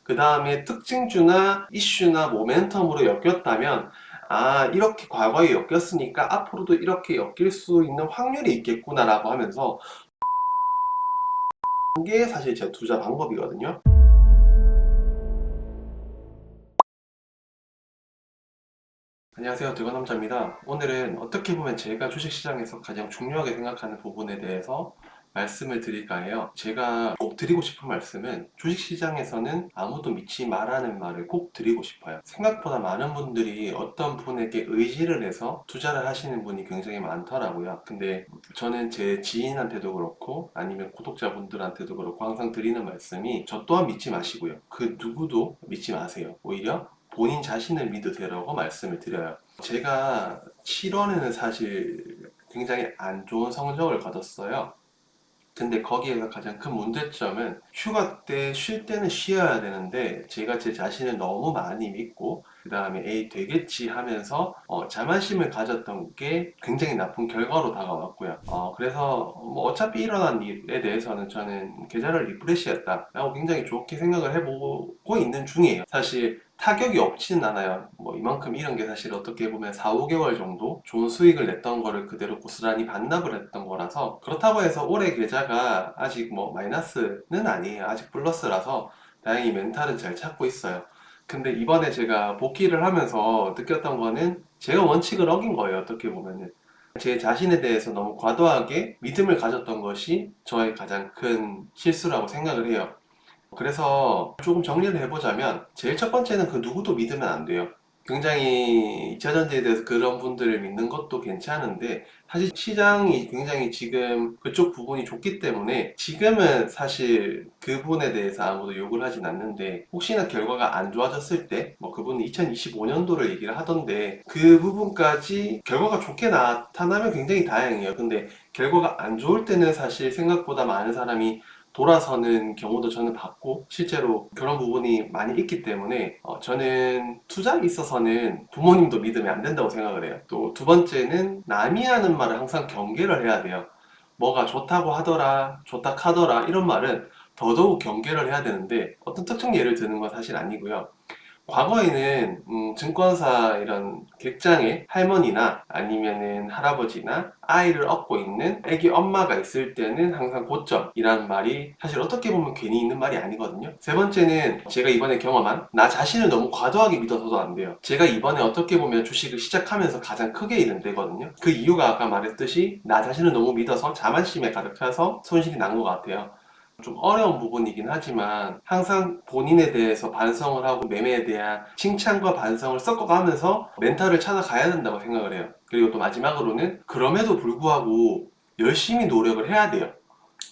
그 다음에 특징주나 이슈나 모멘텀으로 엮였다면 이렇게 과거에 엮였으니까 앞으로도 이렇게 엮일 수 있는 확률이 있겠구나라고 하면서 이게 사실 제 투자 방법이거든요. 안녕하세요, 드건남자입니다. 오늘은 어떻게 보면 제가 주식시장에서 가장 중요하게 생각하는 부분에 대해서 말씀을 드릴까 해요. 제가 꼭 드리고 싶은 말씀은 주식시장에서는 아무도 믿지 말라는 말을 꼭 드리고 싶어요. 생각보다 많은 분들이 어떤 분에게 의지를 해서 투자를 하시는 분이 굉장히 많더라고요. 근데 저는 제 지인한테도 그렇고 아니면 구독자분들한테도 그렇고 항상 드리는 말씀이 저 또한 믿지 마시고요. 그 누구도 믿지 마세요. 오히려 본인 자신을 믿으세요라고 말씀을 드려요. 제가 7월에는 사실 굉장히 안 좋은 성적을 거뒀어요. 근데 거기에서 가장 큰 문제점은 휴가 때 쉴 때는 쉬어야 되는데 제가 제 자신을 너무 많이 믿고 그 다음에 에이 되겠지 하면서 자만심을 가졌던 게 굉장히 나쁜 결과로 다가왔고요. 그래서 뭐 어차피 일어난 일에 대해서는 저는 계좌를 리프레시했다 라고 굉장히 좋게 생각을 해보고 있는 중이에요. 사실 타격이 없지는 않아요. 뭐 이만큼 이런 게 사실 어떻게 보면 4, 5개월 정도 좋은 수익을 냈던 거를 그대로 고스란히 반납을 했던 거라서 그렇다고 해서 올해 계좌가 아직 뭐 마이너스는 아니에요. 아직 플러스라서 다행히 멘탈은 잘 찾고 있어요. 근데 이번에 제가 복귀를 하면서 느꼈던 거는 제가 원칙을 어긴 거예요. 어떻게 보면은. 제 자신에 대해서 너무 과도하게 믿음을 가졌던 것이 저의 가장 큰 실수라고 생각을 해요. 그래서 조금 정리를 해보자면 제일 첫 번째는 그 누구도 믿으면 안 돼요. 굉장히 2차 전지에 대해서 그런 분들을 믿는 것도 괜찮은데 사실 시장이 굉장히 지금 그쪽 부분이 좋기 때문에 지금은 사실 그분에 대해서 아무도 욕을 하진 않는데 혹시나 결과가 안 좋아졌을 때 뭐 그분은 2025년도를 얘기를 하던데 그 부분까지 결과가 좋게 나타나면 굉장히 다행이에요. 근데 결과가 안 좋을 때는 사실 생각보다 많은 사람이 돌아서는 경우도 저는 봤고 실제로 그런 부분이 많이 있기 때문에 저는 투자에 있어서는 부모님도 믿으면 안 된다고 생각을 해요. 또 두 번째는 남이 하는 말을 항상 경계를 해야 돼요. 뭐가 좋다고 하더라, 좋다 하더라 이런 말은 더더욱 경계를 해야 되는데 어떤 특정 예를 드는 건 사실 아니고요. 과거에는 증권사 이런 객장에 할머니나 아니면은 할아버지나 아이를 업고 있는 애기 엄마가 있을 때는 항상 고점이라는 말이 사실 어떻게 보면 괜히 있는 말이 아니거든요. 세 번째는 제가 이번에 경험한 나 자신을 너무 과도하게 믿어서도 안 돼요. 제가 이번에 어떻게 보면 주식을 시작하면서 가장 크게 잃은 데거든요. 그 이유가 아까 말했듯이 나 자신을 너무 믿어서 자만심에 가득 차서 손실이 난 것 같아요. 좀 어려운 부분이긴 하지만 항상 본인에 대해서 반성을 하고 매매에 대한 칭찬과 반성을 섞어가면서 멘탈을 찾아가야 된다고 생각을 해요. 그리고 또 마지막으로는 그럼에도 불구하고 열심히 노력을 해야 돼요.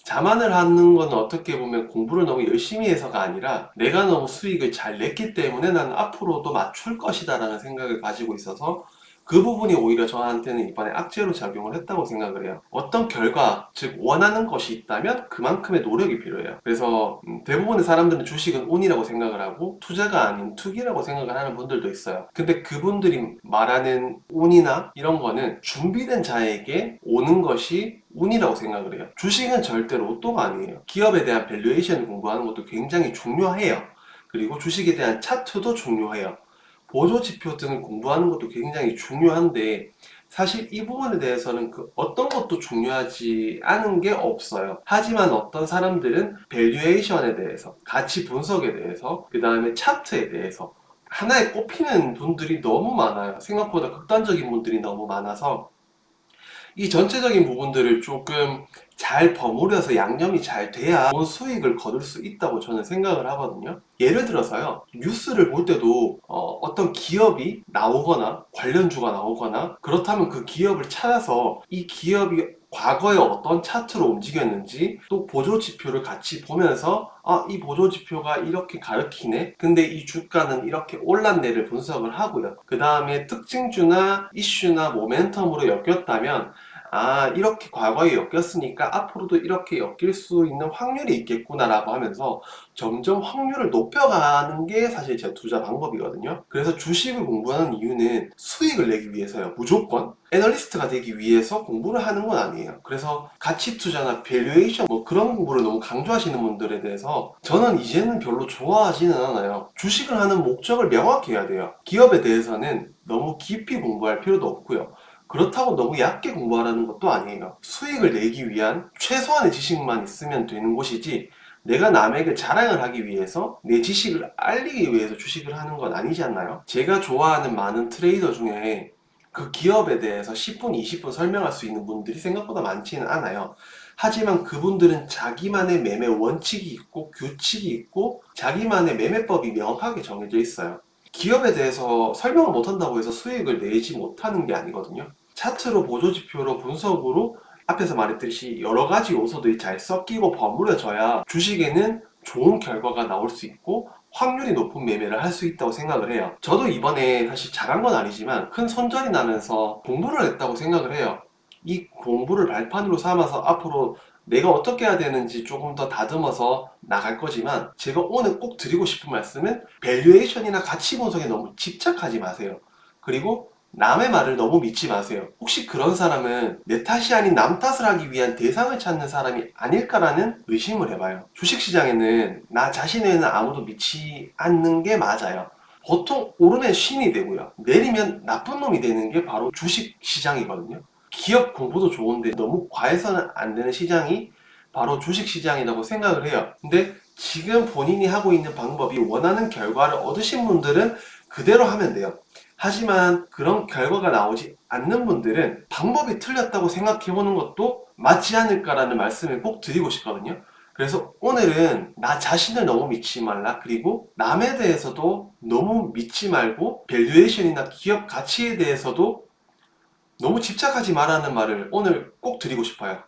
자만을 하는 건 어떻게 보면 공부를 너무 열심히 해서가 아니라 내가 너무 수익을 잘 냈기 때문에 나는 앞으로도 맞출 것이다 라는 생각을 가지고 있어서 그 부분이 오히려 저한테는 이번에 악재로 작용을 했다고 생각을 해요. 어떤 결과, 즉 원하는 것이 있다면 그만큼의 노력이 필요해요. 그래서 대부분의 사람들은 주식은 운이라고 생각을 하고 투자가 아닌 투기라고 생각을 하는 분들도 있어요. 근데 그분들이 말하는 운이나 이런 거는 준비된 자에게 오는 것이 운이라고 생각을 해요. 주식은 절대 로또가 아니에요. 기업에 대한 밸류에이션을 공부하는 것도 굉장히 중요해요. 그리고 주식에 대한 차트도 중요해요. 보조지표 등을 공부하는 것도 굉장히 중요한데 사실 이 부분에 대해서는 그 어떤 것도 중요하지 않은 게 없어요. 하지만 어떤 사람들은 밸류에이션에 대해서, 가치 분석에 대해서, 그 다음에 차트에 대해서 하나에 꼽히는 분들이 너무 많아요. 생각보다 극단적인 분들이 너무 많아서 이 전체적인 부분들을 조금 잘 버무려서 양념이 잘 돼야 좋은 수익을 거둘 수 있다고 저는 생각을 하거든요. 예를 들어서요, 뉴스를 볼 때도 어떤 기업이 나오거나 관련주가 나오거나 그렇다면 그 기업을 찾아서 이 기업이 과거에 어떤 차트로 움직였는지 또 보조지표를 같이 보면서 이 보조지표가 이렇게 가르치네? 근데 이 주가는 이렇게 올랐네를 분석을 하고요. 그 다음에 특징주나 이슈나 모멘텀으로 엮였다면 아, 이렇게 과거에 엮였으니까 앞으로도 이렇게 엮일 수 있는 확률이 있겠구나라고 하면서 점점 확률을 높여가는 게 사실 제 투자 방법이거든요. 그래서 주식을 공부하는 이유는 수익을 내기 위해서요. 무조건 애널리스트가 되기 위해서 공부를 하는 건 아니에요. 그래서 가치 투자나 밸류에이션 뭐 그런 공부를 너무 강조하시는 분들에 대해서 저는 이제는 별로 좋아하지는 않아요. 주식을 하는 목적을 명확히 해야 돼요. 기업에 대해서는 너무 깊이 공부할 필요도 없고요. 그렇다고 너무 얕게 공부하라는 것도 아니에요. 수익을 내기 위한 최소한의 지식만 있으면 되는 곳이지, 내가 남에게 자랑을 하기 위해서 내 지식을 알리기 위해서 주식을 하는 건 아니지 않나요? 제가 좋아하는 많은 트레이더 중에 그 기업에 대해서 10분, 20분 설명할 수 있는 분들이 생각보다 많지는 않아요. 하지만 그분들은 자기만의 매매 원칙이 있고 규칙이 있고 자기만의 매매법이 명확하게 정해져 있어요. 기업에 대해서 설명을 못한다고 해서 수익을 내지 못하는 게 아니거든요. 차트로 보조지표로 분석으로 앞에서 말했듯이 여러 가지 요소들이 잘 섞이고 버무려져야 주식에는 좋은 결과가 나올 수 있고 확률이 높은 매매를 할 수 있다고 생각을 해요. 저도 이번에 사실 잘한 건 아니지만 큰 손절이 나면서 공부를 했다고 생각을 해요. 이 공부를 발판으로 삼아서 앞으로 내가 어떻게 해야 되는지 조금 더 다듬어서 나갈 거지만, 제가 오늘 꼭 드리고 싶은 말씀은 밸류에이션이나 가치 분석에 너무 집착하지 마세요. 그리고 남의 말을 너무 믿지 마세요. 혹시 그런 사람은 내 탓이 아닌 남 탓을 하기 위한 대상을 찾는 사람이 아닐까라는 의심을 해봐요. 주식시장에는 나 자신에는 아무도 믿지 않는 게 맞아요. 보통 오르면 신이 되고요, 내리면 나쁜 놈이 되는 게 바로 주식시장이거든요. 기업 공부도 좋은데 너무 과해서는 안 되는 시장이 바로 주식시장이라고 생각을 해요. 근데 지금 본인이 하고 있는 방법이 원하는 결과를 얻으신 분들은 그대로 하면 돼요. 하지만 그런 결과가 나오지 않는 분들은 방법이 틀렸다고 생각해보는 것도 맞지 않을까라는 말씀을 꼭 드리고 싶거든요. 그래서 오늘은 나 자신을 너무 믿지 말라, 그리고 남에 대해서도 너무 믿지 말고 밸류에이션이나 기업 가치에 대해서도 너무 집착하지 말라는 말을 오늘 꼭 드리고 싶어요.